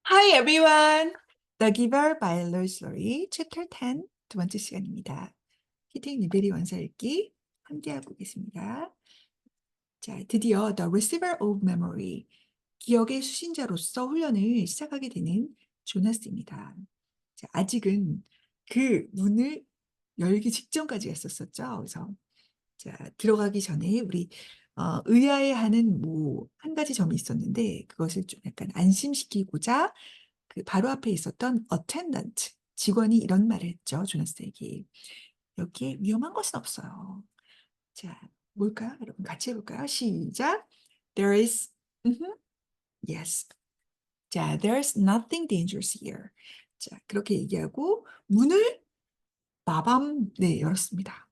Hi everyone. The Giver by Lois Lowry, Chapter 10, 두 번째 시간입니다. 히팅 리베리 원서 읽기 함께하고 계십니다. 자, 드디어 The Receiver of Memory, 기억의 수신자로서 훈련을 시작하게 되는 조나스입니다. 자, 아직은 그 문을 열기 직전까지 했었었죠. 그래서 자, 들어가기 전에 우리 의아해하는 뭐 한 가지 점이 있었는데 그것을 좀 약간 안심시키고자 그 바로 앞에 있었던 attendant 직원이 이런 말을 했죠. 조나스에게. 여기에 위험한 것은 없어요. 자, 뭘까요? 여러분 같이 해볼까요? 시작. There is, yes. 자, there's nothing dangerous here. 자, 그렇게 얘기하고 문을 빠밤 네 열었습니다.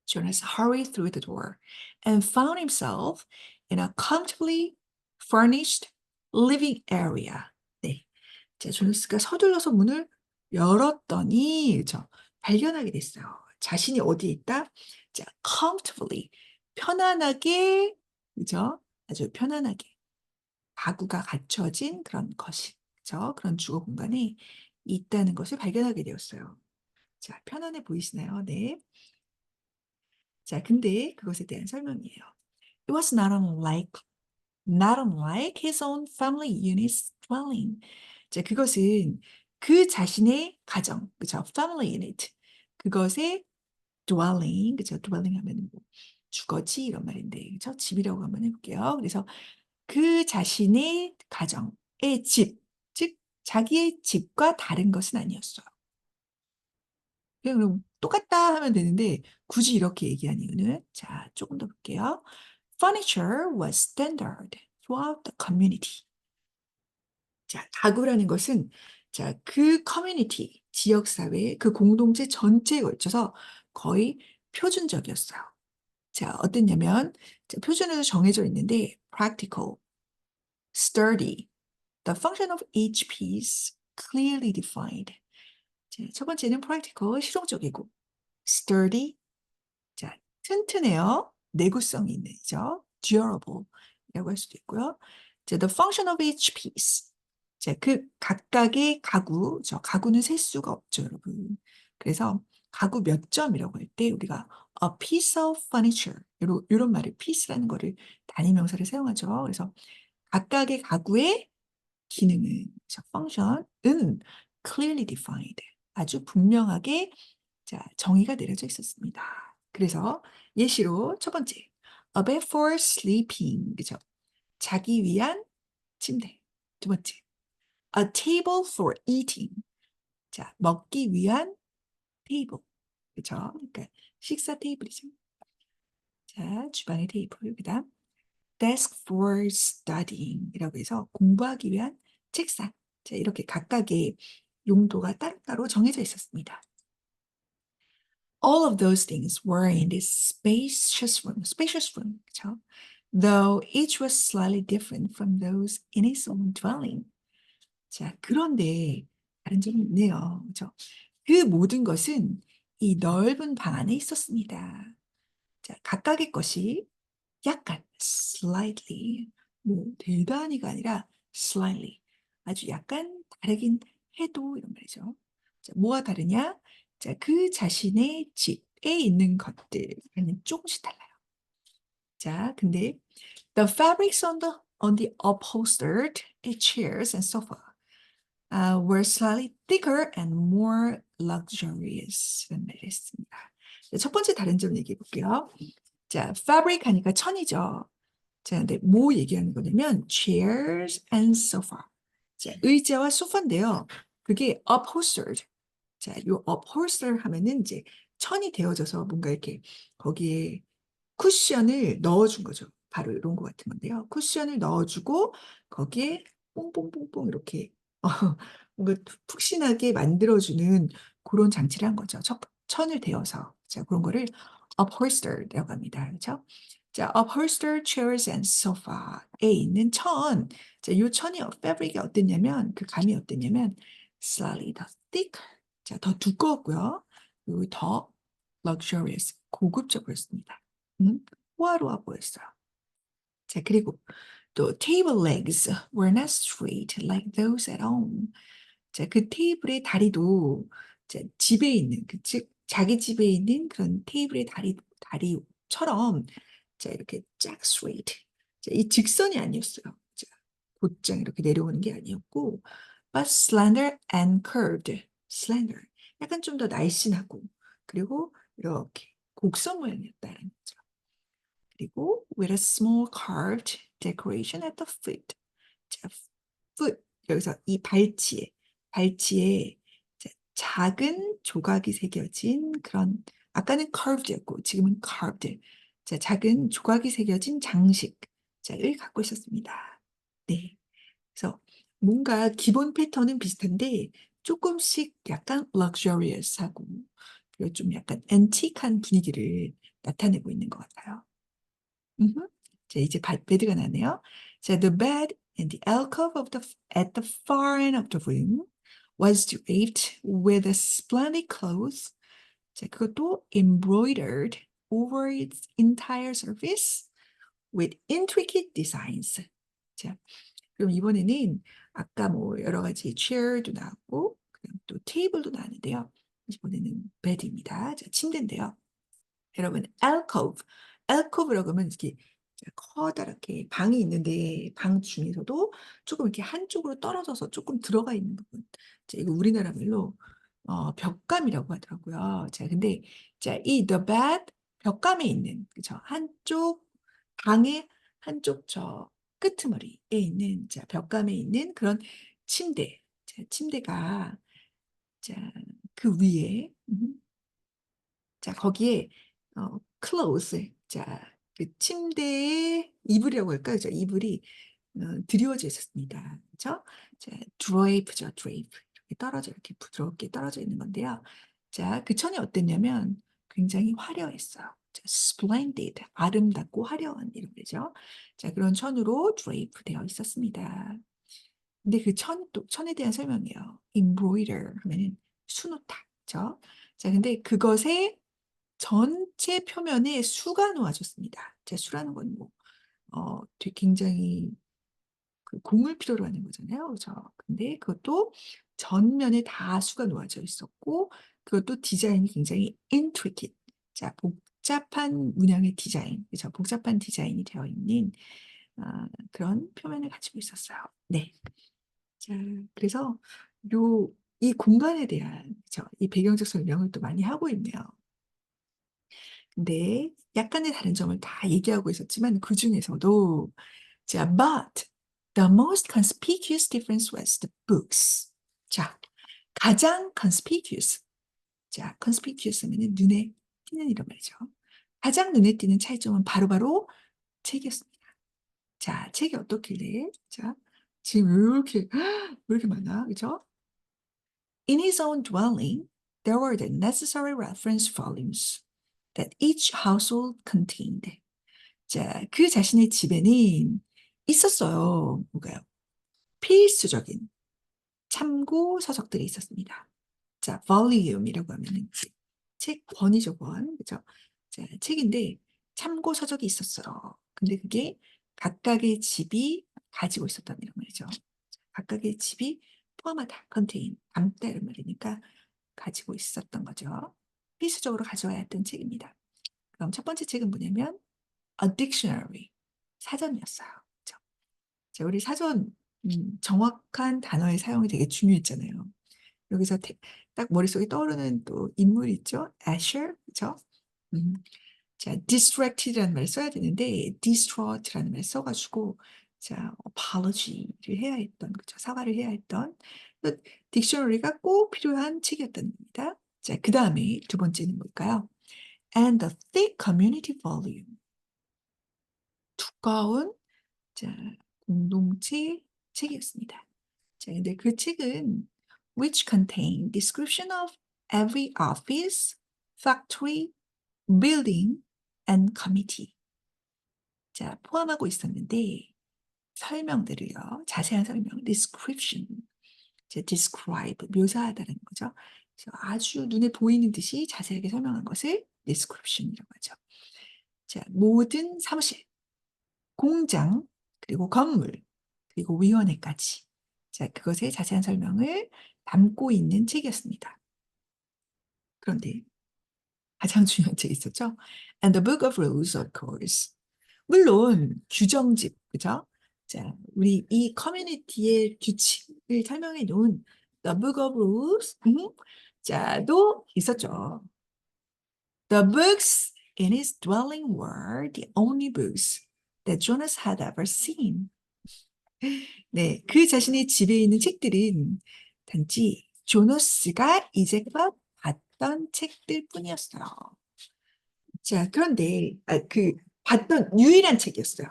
Jonas hurried through the door and found himself in a comfortably furnished living area. 네. 자, 조나스가 서둘러서 문을 열었더니 그죠? 발견하게 됐어요. 자신이 어디에 있다? 자, comfortably 편안하게 그죠? 아주 편안하게 가구가 갖춰진 그런 것이 그죠? 그런 주거 공간에 있다는 것을 발견하게 되었어요. 자, 편안해 보이시나요? 네. 자, 근데 그것에 대한 설명이에요. It was not unlike his own family unit's dwelling. 자, 그것은 그 자신의 가정, 그죠? family unit. 그것의 dwelling, 그죠? dwelling 하면 뭐 주거지 이런 말인데, 그죠? 집이라고 한번 해볼게요. 그래서 그 자신의 가정의 집, 즉 자기의 집과 다른 것은 아니었어요. 그럼 똑같다 하면 되는데 굳이 이렇게 얘기한 이유는 자, 조금 더 볼게요. Furniture was standard throughout the community. 자, 가구라는 것은 자, 그 커뮤니티, 지역 사회, 그 공동체 전체에 걸쳐서 거의 표준적이었어요. 자, 어땠냐면 자, 표준으로 정해져 있는데 practical, sturdy, the function of each piece clearly defined. 자, 첫 번째는 practical, 실용적이고 sturdy, 자, 튼튼해요. 내구성이 있죠. durable이라고 할 수도 있고요. 자, the function of each piece. 자, 그 각각의 가구, 가구는 셀 수가 없죠, 여러분. 그래서 가구 몇 점이라고 할 때 우리가 a piece of furniture 이런 말을 piece라는 거를 단위 명사를 사용하죠. 그래서 각각의 가구의 기능은, function은 clearly defined, 아주 분명하게 자, 정의가 내려져 있었습니다. 그래서 예시로 첫 번째, a bed for sleeping, 그죠? 자기 위한 침대. 두 번째, a table for eating, 자, 먹기 위한 테이블, 그죠? 그러니까 식사 테이블이죠. 자, 주방의 테이블, 그다음 desk for studying이라고 해서 공부하기 위한 책상. 자, 이렇게 각각의 용도가 따로따로 정해져 있었습니다. All of those things were in this spacious room, 그쵸? Though each was slightly different from those in his own dwelling. 자, 그런데 다른 점이 있네요, 그죠? 그 모든 것은 이 넓은 방 안에 있었습니다. 자, 각각의 것이 약간 slightly, 뭐 대단히가 아니라 slightly, 아주 약간 다르긴 해도 이런 말이죠. 자, 뭐가 다르냐? 자, 그 자신의 집에 있는 것들과는 조금씩 달라요. 자, 근데 the fabrics on the upholstered chairs and sofa were slightly thicker and more luxurious. 라는 말을 했습니다. 자, 첫 번째 다른 점 얘기해 볼게요. 자, fabric 하니까 천이죠. 자, 근데 뭐 얘기하는 거냐면 chairs and sofa. 자, 의자와 소파인데요. 그게 upholstered. 자, 요 upholster 하면은 이제 천이 되어져서 뭔가 이렇게 거기에 쿠션을 넣어준 거죠. 바로 이런 거 같은 건데요. 쿠션을 넣어주고 거기에 뽕뽕뽕뽕 이렇게 뭔가 푹신하게 만들어주는 그런 장치를 한 거죠. 천을 대어서. 자, 그런 거를 upholstered라고 합니다. 그렇죠? 자, upholstered chairs and sofa에 있는 천. 자, 요 천이 패브릭이 어땠냐면 그 감이 어땠냐면 slightly 더 thick. 자, 더 두꺼웠고요. 그리고 더 luxurious, 고급져 보였습니다. 음, 호화로워 보였어요. 자, 그리고 또 table legs were not straight like those at home. 자, 그 테이블의 다리도 자, 집에 있는 즉 자기 집에 있는 그런 테이블의 다리처럼 자, 이렇게 쫙 straight. 자, 이 직선이 아니었어요. 자, 곧장 이렇게 내려오는 게 아니었고 but slender and curved. slender. 약간 좀 더 날씬하고 그리고 이렇게 곡선 모양이었다는 거죠. 그리고 with a small carved decoration at the foot. 자, foot 여기서 이 발치에 자, 작은 조각이 새겨진 그런 아까는 curved였고 지금은 carved. 자, 작은 조각이 새겨진 장식을 갖고 있었습니다. 네. 그래서 뭔가 기본 패턴은 비슷한데 조금씩 약간 luxurious하고 그리고 좀 약간 앤틱한 분위기를 나타내고 있는 것 같아요. 음흠. 자, 이제 베드가 나네요. 자, the bed in the alcove at the far end of the room was draped with a splendid cloth. 자, 그것도 embroidered over its entire surface with intricate designs. 자, 그럼 이번에는 아까 뭐 여러 가지 chair도 나왔고 그다음 또 테이블도 나왔는데요. 이번에는 bed입니다. 자, 침대인데요. 여러분 alcove라고 하면 이렇게 커다랗게 방이 있는데 방 중에서도 조금 이렇게 한쪽으로 떨어져서 조금 들어가 있는 부분. 자, 이거 우리나라 말로 벽감이라고 하더라고요. 자, 근데 자, 이 the bed 벽감에 있는 그죠? 한쪽 방의 한쪽 저 끄트머리에 있는 자, 벽감에 있는 그런 침대. 자, 침대가 자, 그 위에 자, 거기에 clothes. 자, 그 침대의 이불이라고 할까요? 자, 이불이 드리워져 있었습니다. 그렇죠? 자, drape죠, drape. 이렇게 떨어져 이렇게 부드럽게 떨어져 있는 건데요. 자, 그 천이 어땠냐면 굉장히 화려했어요. 자, splendid, 아름답고 화려한 이런 거죠. 자, 그런 천으로 drape 되어 있었습니다. 근데 그 천에 대한 설명이에요. embroider 하면은 수놓다. 그죠? 자, 근데 그것에 전체 표면에 수가 놓아졌습니다. 자, 수라는 건 뭐, 되게 굉장히 그 공을 필요로 하는 거잖아요. 그죠? 근데 그것도 전면에 다 수가 놓아져 있었고, 그것도 디자인이 굉장히 intricate. 자, 복잡한 문양의 디자인, 그죠? 복잡한 디자인이 되어 있는 그런 표면을 가지고 있었어요. 네. 자, 그래서 이 공간에 대한, 그죠? 이 배경적 설명을 또 많이 하고 있네요. 근데 약간의 다른 점을 다 얘기하고 있었지만 그 중에서도 자, but the most conspicuous difference was the books. 자, 가장 conspicuous. 자, conspicuous 하면 눈에 띄는 이런 말이죠. 가장 눈에 띄는 차이점은 바로바로 책이었습니다. 자, 책이 어떻길래? 자, 지금 왜 이렇게 많아? 그죠? In his own dwelling, there were the necessary reference volumes that each household contained. 자, 그 자신의 집에는 있었어요. 뭐가요? 필수적인 참고 서적들이 있었습니다. 자, volume이라고 하면은 책 권이죠, 권. 그죠? 자, 책인데 참고 서적이 있었어요. 근데 그게 각각의 집이 가지고 있었단 이런 말이죠. 각각의 집이 포함하다, contain, 담다 이런 말이니까 가지고 있었던 거죠. 필수적으로 가져와야 했던 책입니다. 그럼 첫 번째 책은 뭐냐면 a dictionary, 사전이었어요. 그죠? 자, 우리 사전 정확한 단어의 사용이 되게 중요했잖아요. 여기서 딱 머릿속에 떠오르는 또 인물 있죠? Asher, 그죠? 음, 자, distracted라는 말 써야 되는데 distraught라는 말 써가지고 자, apology를 해야 했던, 그죠? 사과를 해야 했던 딕셔너리가 꼭 필요한 책이었다는 겁니다. 자, 그 다음에 두 번째는 뭘까요? And the thick community volume. 두꺼운 자, 공동체 책이었습니다. 자, 근데 그 책은 which contain description of every office, factory, building, and committee. 자, 포함하고 있었는데 설명들을요. 자세한 설명, description. 자, describe, 묘사하다는 거죠. 그래서 아주 눈에 보이는 듯이 자세하게 설명한 것을 description이라고 하죠. 자, 모든 사무실, 공장, 그리고 건물, 그리고 위원회까지. 자, 그것의 자세한 설명을 담고 있는 책이었습니다. 그런데 가장 중요한 책이 있었죠. And the Book of Rules, of course. 물론 규정집, 그죠? 자, 우리 이 커뮤니티의 규칙을 설명해 놓은 The Book of Rules, 자도 있었죠. The books in his dwelling were the only books that Jonas had ever seen. 네, 그 자신의 집에 있는 책들은 단지 조너스가 이제껏 봤던 책들 뿐이었어요. 자, 그런데 그 봤던 유일한 책이었어요.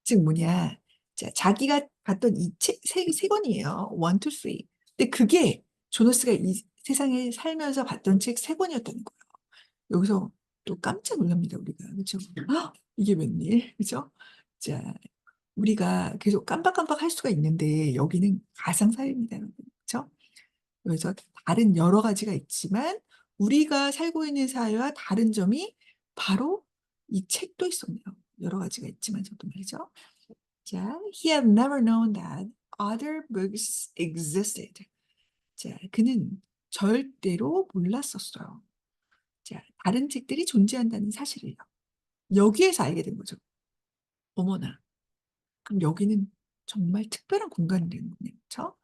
즉 뭐냐? 자, 자기가 봤던 이 책 세 권이에요. One, two, three. 근데 그게 조너스가 이 세상에 살면서 봤던 책 세 권이었다는 거예요. 여기서 또 깜짝 놀랍니다, 우리가. 그렇죠? 이게 웬일? 그죠? 자, 우리가 계속 깜빡깜빡 할 수가 있는데 여기는 가상사회입니다, 여러분. 그렇죠? 그래서 다른 여러 가지가 있지만 우리가 살고 있는 사회와 다른 점이 바로 이 책도 있었네요. 여러 가지가 있지만 저도 말이죠. 자, he had never known that other books existed. 자, 그는 절대로 몰랐었어요. 자, 다른 책들이 존재한다는 사실을요. 여기에서 알게 된 거죠. 어머나. 그럼 여기는 정말 특별한 공간이 되는 거네요. 그렇죠?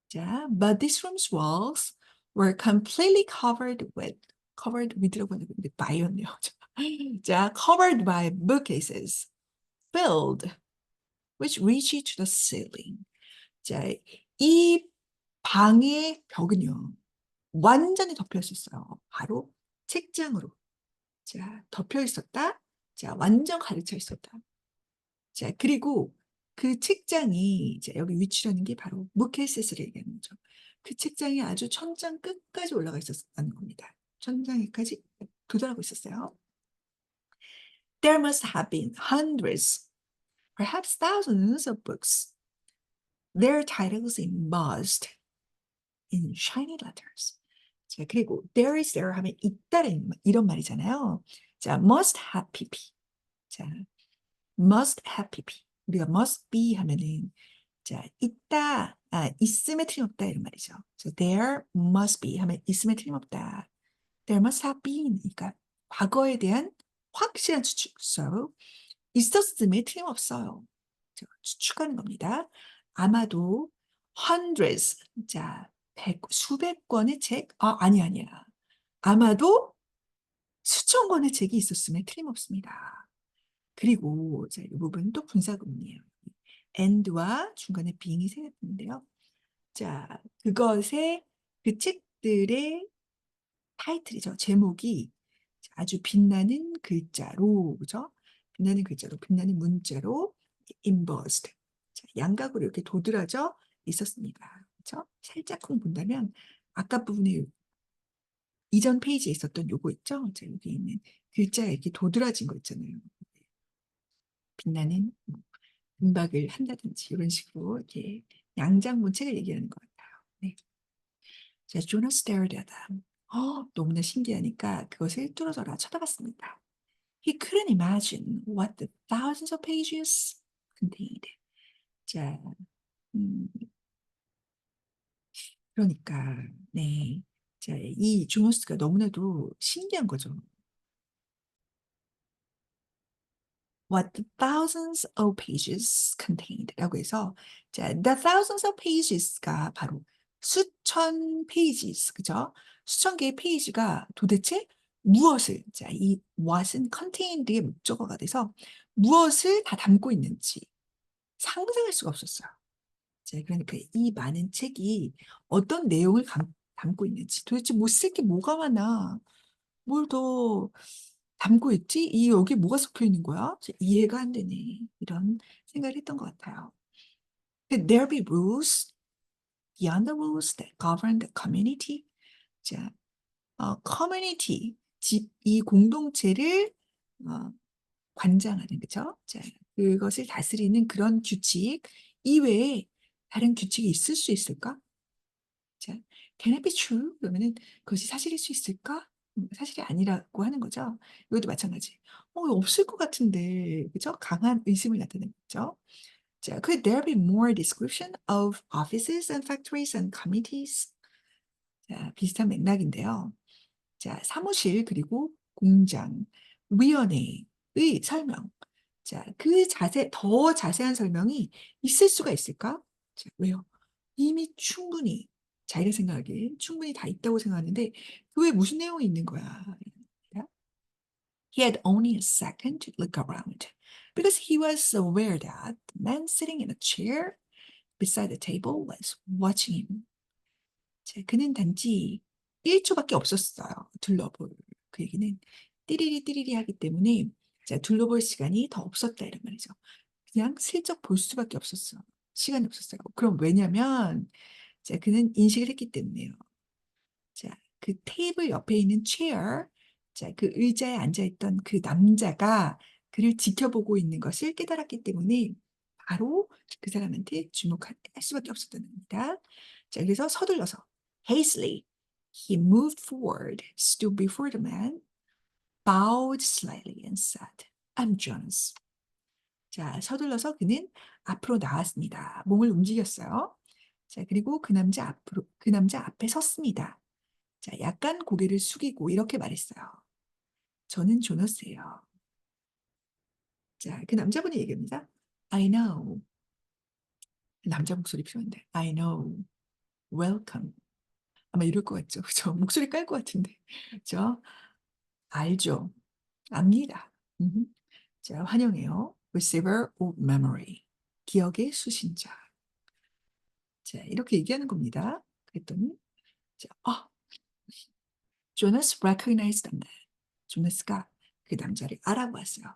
자, but this room's walls were completely covered with라고 하는데 by였네요. 자, covered by bookcases filled which reached to the ceiling. 자, 이 방의 벽은요, 완전히 덮여 있었어요. 바로 책장으로. 자, 덮여 있었다. 자, 완전 가르쳐 있었다. 자, 그리고 그 책장이 이제 여기 위치라는 게 바로 무케세스를 얘기하는 거죠. 그 책장이 아주 천장 끝까지 올라가 있었다는 겁니다. 천장에까지 도달하고 있었어요. There must have been hundreds, perhaps thousands of books. Their titles embossed in shiny letters. 자, 그리고 there is there 하면 있다는 이런 말이잖아요. 자, must have pp. 자, must have pp. 우리가 must be 하면은 자, 있다, 있음에 틀림없다 이런 말이죠. So there must be 하면 있음에 틀림없다. There must have been. 그러니까 과거에 대한 확실한 추측. So 있었음에 틀림없어요. 추측하는 겁니다. 아마도 hundreds, 자, 수백 권의 책, 아니야. 아마도 수천 권의 책이 있었음에 틀림없습니다. 그리고 자, 이 부분은 또 분사구문이에요. and와 중간에 being이 생겼는데요. 자, 그것의 그 책들의 타이틀이죠. 제목이 아주 빛나는 글자로, 그죠? 빛나는 글자로, 빛나는 문자로 embossed. 자, 양각으로 이렇게 도드라져 있었습니다. 그죠? 살짝쿵 본다면 아까 부분에 이전 페이지에 있었던 요거 있죠? 자, 여기 있는 글자가 이렇게 도드라진 거 있잖아요. 빛나는 음박을 한다든지 이런 식으로 이렇게 양장문책을 얘기하는 것 같아요. 네. 자, Jonah stared at them. 너무나 신기하니까 그것을 뚫어져라 쳐다봤습니다. He couldn't imagine what the thousands of pages contained. 자, 음, 그러니까 네, 자, 이 조너스가 너무나도 신기한 거죠. What the thousands of pages contained라고 해서 자, the thousands of pages가 바로 수천 pages, 그죠? 수천 개의 페이지가 도대체 무엇을, 자, 이 what은 contained의 목적어가 돼서 무엇을 다 담고 있는지 상상할 수가 없었어요. 자, 그러니까 이 많은 책이 어떤 내용을 담고 있는지 도대체 못 쓸 게 뭐가 많아. 뭘 더 담고 있지? 이 여기 뭐가 섞여 있는 거야? 이해가 안 되네. 이런 생각을 했던 것 같아요. Could there be rules beyond the rules that govern the community? 자, 커뮤니티, 집, 이 공동체를 어, 관장하는, 그죠? 자, 그것을 다스리는 그런 규칙 이외에 다른 규칙이 있을 수 있을까? 자, can it be true? 그러면은 그것이 사실일 수 있을까? 사실이 아니라고 하는 거죠. 이것도 마찬가지. 없을 것 같은데, 그죠? 강한 의심을 나타내는 거죠. 자, could there be more description of offices and factories and committees? 자, 비슷한 맥락인데요. 자, 사무실 그리고 공장, 위원회의 설명. 자, 더 자세한 설명이 있을 수가 있을까? 자, 왜요? 이미 충분히 자기가 생각하기엔 충분히 다 있다고 생각하는데 그 외에 무슨 내용이 있는 거야? He had only a second to look around because he was aware that the man sitting in a chair beside the table was watching him. 자, 그는 단지 1초밖에 없었어요. 둘러볼. 그 얘기는 띠리리 띠리리 하기 때문에 자, 둘러볼 시간이 더 없었다 이런 말이죠. 그냥 슬쩍 볼 수밖에 없었어. 시간이 없었어요. 그럼 왜냐면 자, 그는 인식을 했기 때문에요. 자, 그 테이블 옆에 있는 chair, 자, 그 의자에 앉아있던 그 남자가 그를 지켜보고 있는 것을 깨달았기 때문에 바로 그 사람한테 주목할 수밖에 없었다는 겁니다. 자, 그래서 서둘러서 hastily he moved forward, stood before the man, bowed slightly and said, I'm Jonas. 자, 서둘러서 그는 앞으로 나왔습니다. 몸을 움직였어요. 자, 그리고 그 남자 앞에 섰습니다. 자, 약간 고개를 숙이고 이렇게 말했어요. 저는 조너스예요. 자, 그 남자분이 얘기합니다. I know. 남자 목소리 필요한데. I know. Welcome. 아마 이럴 것 같죠. 저 목소리 깔 것 같은데. 저 알죠. 압니다. 자, 환영해요. Receiver of memory. 기억의 수신자. 자, 이렇게 얘기하는 겁니다. 그랬더니, 자, Jonas recognized the man. 조나스가 그 남자를 알아보았어요.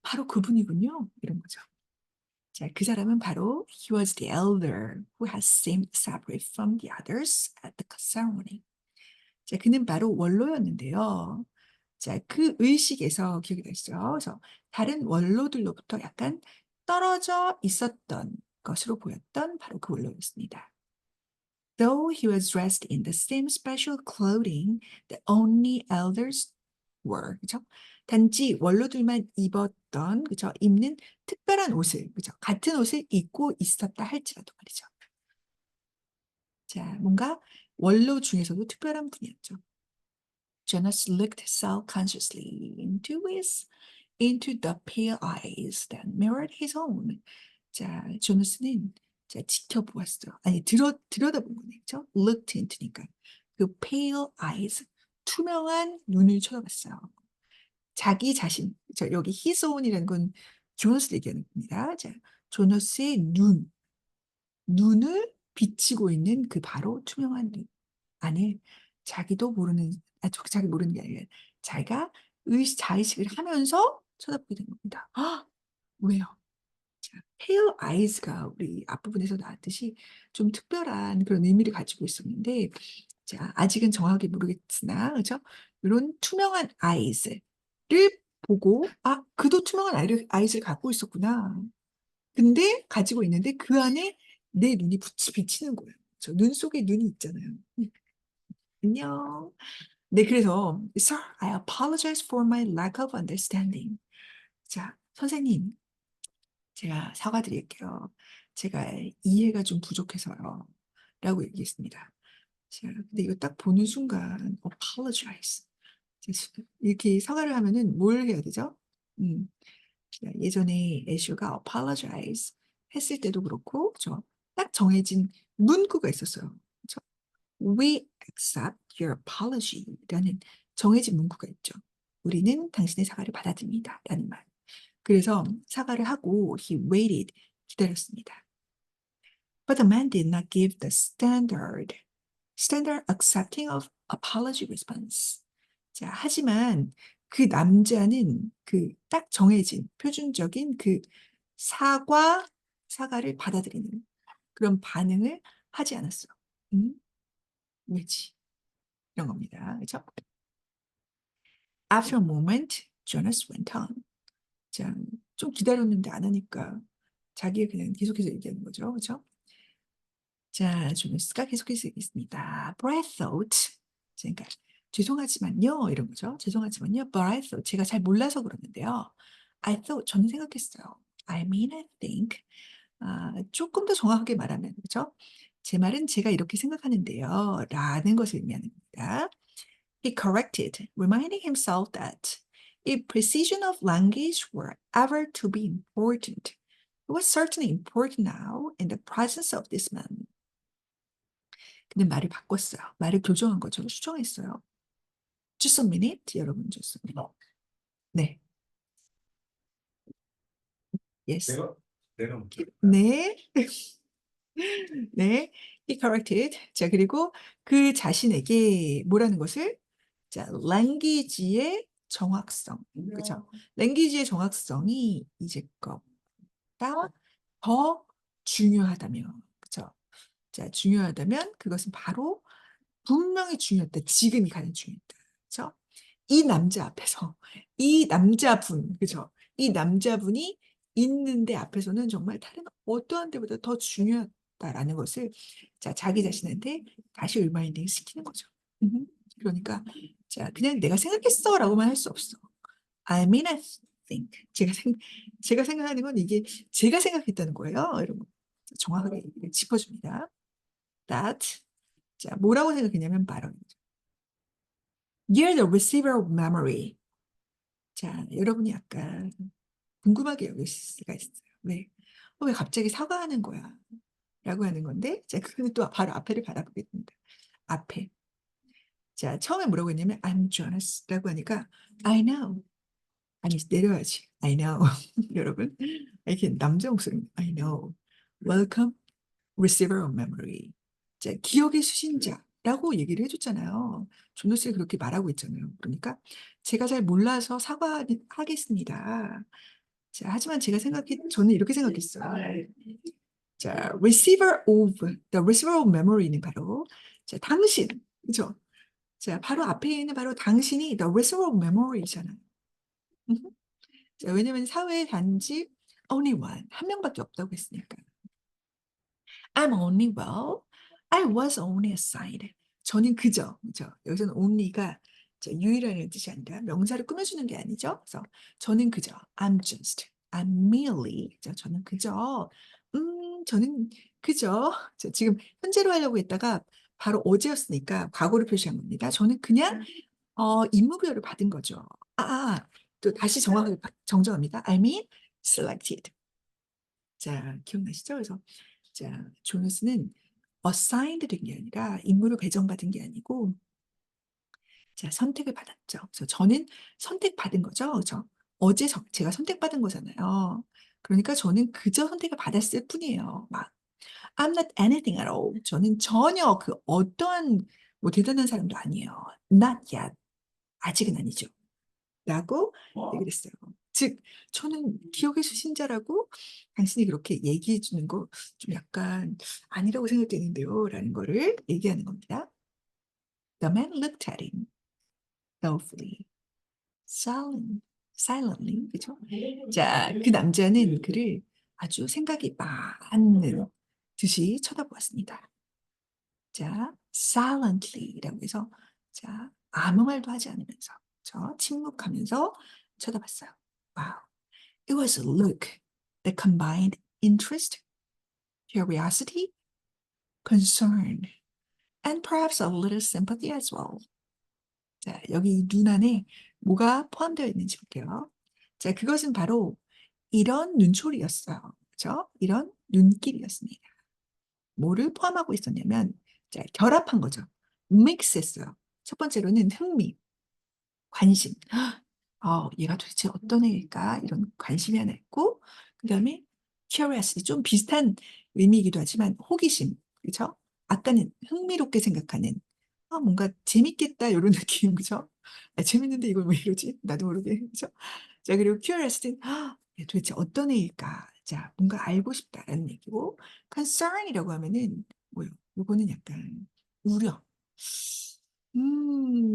바로 그분이군요. 이런 거죠. 자, 그 사람은 바로 he was the elder who had seemed separate from the others at the ceremony. 자, 그는 바로 원로였는데요. 자, 그 의식에서 기억이 나시죠? 그래서 다른 원로들로부터 약간 떨어져 있었던 것으로 보였던 바로 그 원로였습니다. Though he was dressed in the same special clothing that only elders were, 그죠? 단지 원로들만 입었던, 그죠? 입는 특별한 옷을, 그죠? 같은 옷을 입고 있었다 할지라도 말이죠. 자, 뭔가 원로 중에서도 특별한 분이었죠. Jonas looked self-consciously into the pale eyes that mirrored his own. 자, 조나스는 자, 지켜보았어요. 아니, 들여다본 거네. 그죠? looked into니까. 그 pale eyes, 투명한 눈을 쳐다봤어요. 자기 자신, 여기 his own이라는 건 조너스 얘기하는 겁니다. 자, 조너스의 눈을 비치고 있는 그 바로 투명한 눈 안에 자기도 모르는, 자기 모르는 게 아니라 자기가 자의식을 하면서 쳐다보게 된 겁니다. 왜요? 자, pale eyes가 우리 앞부분에서 나왔듯이 좀 특별한 그런 의미를 가지고 있었는데, 자, 아직은 정확하게 모르겠으나, 그죠? 이런 투명한 eyes를 보고, 그도 투명한 eyes를 갖고 있었구나. 근데 가지고 있는데 그 안에 내 눈이 비치는 거예요. 눈 속에 눈이 있잖아요. 안녕. 네, 그래서 Sir, I apologize for my lack of understanding. 자, 선생님, 제가 사과드릴게요. 제가 이해가 좀 부족해서요. 라고 얘기했습니다. 자, 근데 이거 딱 보는 순간 apologize. 이렇게 사과를 하면은 뭘 해야 되죠? 자, 예전에 애쇼가 apologize 했을 때도 그렇고, 딱 정해진 문구가 있었어요. 그쵸? We accept your apology라는 정해진 문구가 있죠. 우리는 당신의 사과를 받아들입니다. 라는 말. 그래서 사과를 하고 he waited, 기다렸습니다. But the man did not give the standard accepting of apology response. 자, 하지만 그 남자는 그 딱 정해진 표준적인 그 사과를 받아들이는 그런 반응을 하지 않았어. 왜지? 이런 겁니다. 그렇죠? After a moment, Jonas went on. 자, 좀 기다렸는데 안 하니까 자기가 그냥 계속해서 얘기하는 거죠. 그렇죠? 자, 조나스가 계속해서 얘기했습니다. But I thought, 그러니까 죄송하지만요, 이런 거죠. 죄송하지만요, but I thought, 제가 잘 몰라서 그러는데요. I thought, 저는 생각했어요. I mean, I think. 조금 더 정확하게 말하면, 그죠? 제 말은 제가 이렇게 생각하는데요. 라는 것을 의미하는 겁니다. He corrected, reminding himself that if precision of language were ever to be important, it was certainly important now in the presence of this man. 근데 말을 바꿨어요. 말을 교정한 거죠. 수정했어요. Just a minute, 여러분. Just a minute. 네. Yes. 내가 묻겠 네. 네. He corrected. 자, 그리고 그 자신에게 뭐라는 것을? 자, language의 정확성. 그죠? language의 정확성이 이제껏보다 더 중요하다면, 그죠? 자, 중요하다면 그것은 바로 분명히 중요했다. 지금이 가장 중요했다. 그죠? 이 남자 앞에서, 이 남자분, 그죠? 이 남자분이 있는데 앞에서는 정말 다른 어떠한 데보다 더 중요하다라는 것을 자, 자기 자신한테 다시 리마인딩 시키는 거죠. 그러니까, 자, 그냥 내가 생각했어 라고만 할 수 없어. I mean, I think. 제가 생각하는 건 이게 제가 생각했다는 거예요. 이런 거. 정확하게 짚어줍니다. That. 자, 뭐라고 생각했냐면 바로 You're the receiver of memory. 자, 여러분이 약간 궁금하게 여길 수가 있어요. 왜? 왜 갑자기 사과하는 거야? 라고 하는 건데, 자, 그거는 또 바로 앞에를 바라보게 됩니다. 앞에. 자, 처음에 뭐라고 했냐면, I'm Jonas 라고 하니까, I know. 아니, 내려야지. I know. 여러분, 이렇게 남자 목소리, I know. Welcome, receiver of memory. 자, 기억의 수신자라고 얘기를 해줬잖아요. 존노스가 그렇게 말하고 있잖아요. 그러니까 제가 잘 몰라서 사과하겠습니다. 자, 하지만 저는 이렇게 생각했어요. 자, the receiver of memory는 바로 자, 당신, 그죠? 자, 바로 앞에 있는 바로 당신이 the receiver of memory잖아요. 자, 왜냐면 사회에 단지 only one, 한 명밖에 없다고 했으니까. I'm only well. I was only assigned. 저는 그죠. 여기서는 only가 유일하는 뜻이 아니라 명사를 꾸며주는 게 아니죠. 그래서 저는 그저. I'm just. I'm merely. 저는 그저. 저는 그저. 지금 현재로 하려고 했다가 바로 어제였으니까 과거를 표시한 겁니다. 저는 그냥 임무별을 받은 거죠. 또 다시 정확하게 정정합니다. I mean selected. 자, 기억나시죠? 그래서 자, 조너스는 assigned 된 게 아니라 임무를 배정받은 게 아니고 자, 선택을 받았죠. 그래서 저는 선택받은 거죠. 그죠? 제가 선택받은 거잖아요. 그러니까 저는 그저 선택을 받았을 뿐이에요. 막 I'm not anything at all. 저는 전혀 그 어떠한 뭐 대단한 사람도 아니에요. Not yet. 아직은 아니죠. 라고 얘기를 했어요. 즉, 저는 기억의 수신자라고 당신이 그렇게 얘기해 주는 거 좀 약간 아니라고 생각되는데요. 라는 거를 얘기하는 겁니다. The man looked at him thoughtfully, silently. 그죠? 자, 그 남자는 그를 아주 생각이 많은 듯이 쳐다보았습니다. 자, silently라고 해서 자, 아무 말도 하지 않으면서 침묵하면서 쳐다봤어요. 와우. It was a look that combined interest, curiosity, concern, and perhaps a little sympathy as well. 자, 여기 눈 안에 뭐가 포함되어 있는지 볼게요. 자, 그것은 바로 이런 눈초리였어요. 그렇죠? 이런 눈길이었습니다. 뭐를 포함하고 있었냐면 자, 결합한 거죠. 믹스했어요. 첫 번째로는 흥미, 관심. 얘가 도대체 어떤 애일까? 이런 관심이 하나 있고, 그 다음에 curiosity, 좀 비슷한 의미이기도 하지만 호기심, 그렇죠? 아까는 흥미롭게 생각하는, 뭔가 재밌겠다 이런 느낌, 그죠? 재밌는데 이걸 왜 이러지? 나도 모르게, 그죠? 자, 그리고 curiosity는 얘 도대체 어떤 애일까? 자, 뭔가 알고 싶다라는 얘기고, concern이라고 하면은 뭐요? 요거는 약간 우려.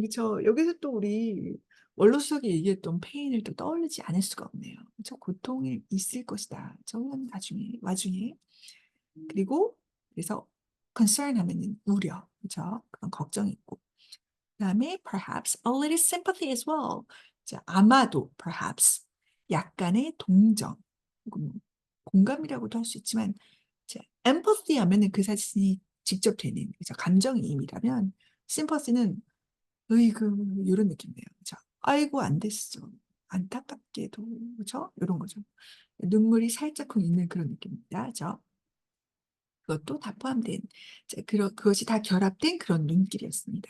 그쵸. 여기서 또 우리 원로수석이 얘기했던 페인을 또 떠올리지 않을 수가 없네요. 그쵸. 고통이 있을 것이다. 저는 와중에. 그리고 그래서 concern 하면은 우려. 그쵸. 그런 걱정이 있고. 그다음에 perhaps a little sympathy as well. 자, 아마도 perhaps 약간의 동정, 혹은 뭐 공감이라고도 할 수 있지만, 자, empathy 하면은 그 사진이 직접 되는 그죠? 감정이입이라면 sympathy는 으이그 이런 느낌이에요. 그죠? 아이고 안 됐어. 안타깝게도 그죠? 이런 거죠. 눈물이 살짝 있는 그런 느낌입니다. 그죠? 그것도 다 포함된 자, 그것이 다 결합된 그런 눈길이었습니다.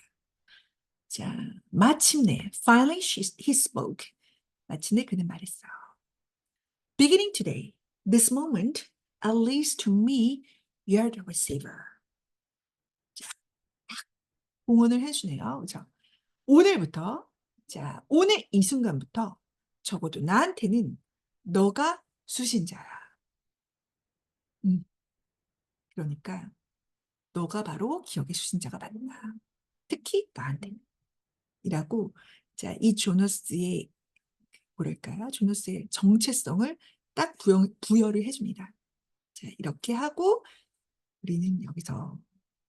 자, 마침내 finally he spoke. 마침내 그는 말했어. Beginning today, this moment, at least to me, you're the receiver. 공언을 해주네요. 그죠? 오늘부터, 자, 오늘 이 순간부터 적어도 나한테는 너가 수신자야. 음, 그러니까 너가 바로 기억의 수신자가 맞나. 특히 나한테. 이라고, 자, 이 조너스의, 뭐랄까요? 조너스의 정체성을 딱 부여를 해줍니다. 자, 이렇게 하고 우리는 여기서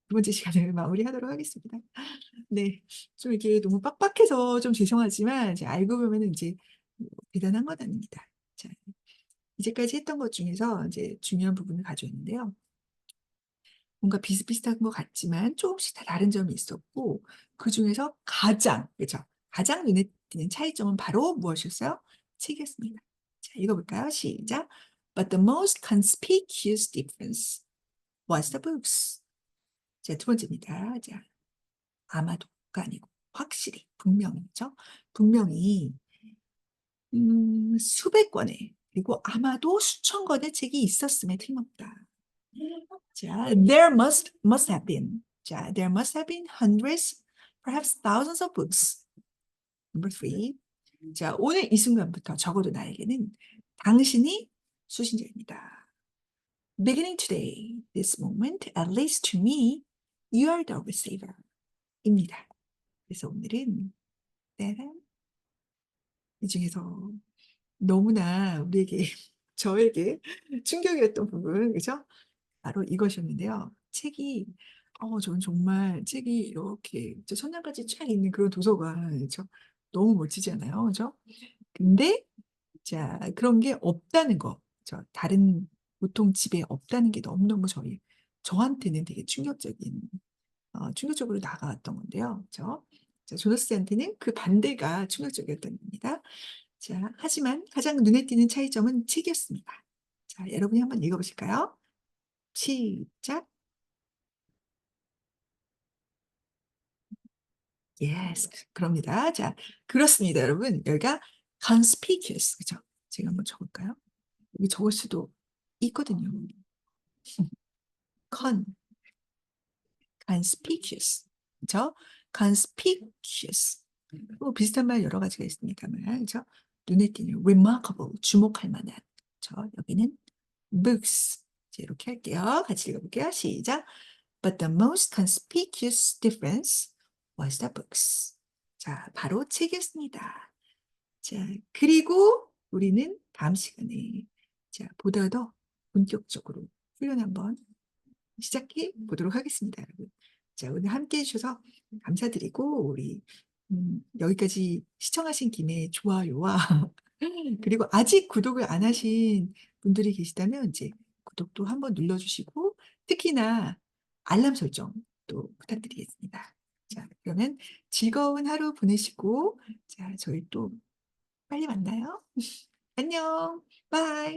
두 번째 시간을 마무리하도록 하겠습니다. 네, 좀 이게 너무 빡빡해서 좀 죄송하지만 이제 알고 보면은 이제 대단한 건 아닙니다. 자, 이제까지 했던 것 중에서 이제 중요한 부분을 가져왔는데요. 뭔가 비슷비슷한 것 같지만 조금씩 다 다른 점이 있었고 그 중에서 가장 그렇죠? 가장 눈에 띄는 차이점은 바로 무엇이었어요? 책이었습니다. 자, 읽어볼까요? 시작. But the most conspicuous difference was the books. 자, 두 번째입니다. 자, 아마도가 아니고 확실히 분명히죠. 분명히 수백 권의 그리고 아마도 수천 권의 책이 있었음에 틀림없다. 자, must have been. 자, there must have been hundreds, perhaps thousands of books. Number three. 자, 오늘 이 순간부터 적어도 나에게는 당신이 수신자입니다. Beginning today, this moment, at least to me, you are the receiver. 입니다. 그래서 오늘은 따란, 이 중에서 너무나 우리에게, 저에게 충격이었던 부분, 그죠? 바로 이것이었는데요. 책이, 저는 정말 책이 이렇게 저 천장까지 쫙 있는 그런 도서관, 그죠? 너무 멋지지 않아요? 그죠? 근데, 자, 그런 게 없다는 거, 다른 보통 집에 없다는 게 너무너무 저한테는 되게 충격적으로 다가왔던 건데요. 그죠? 자, 조너스한테는 그 반대가 충격적이었던 겁니다. 자, 하지만 가장 눈에 띄는 차이점은 책이었습니다. 자, 여러분이 한번 읽어보실까요? 시작. Yes, 그럽니다. 자, 그렇습니다, 여러분. 여기가 conspicuous, 그죠? 제가 한번 적을까요? 여기 적을 수도 있거든요. con, conspicuous, 그죠? conspicuous. 뭐 비슷한 말 여러 가지가 있습니다만, 그죠? 눈에 띄는 remarkable, 주목할 만한. 그죠? 여기는 books. 자, 이렇게 할게요. 같이 읽어볼게요. 시작. But the most conspicuous difference was the books. 자, 바로 책이었습니다. 자, 그리고 우리는 다음 시간에 자, 보다 더 본격적으로 훈련 한번 시작해 보도록 하겠습니다, 여러분. 자, 오늘 함께 해주셔서 감사드리고 우리 여기까지 시청하신 김에 좋아요와 그리고 아직 구독을 안 하신 분들이 계시다면 이제 구독도 한번 눌러주시고 특히나 알람 설정 또 부탁드리겠습니다. 자, 그러면 즐거운 하루 보내시고 자, 저희 또 빨리 만나요. 안녕. 바이.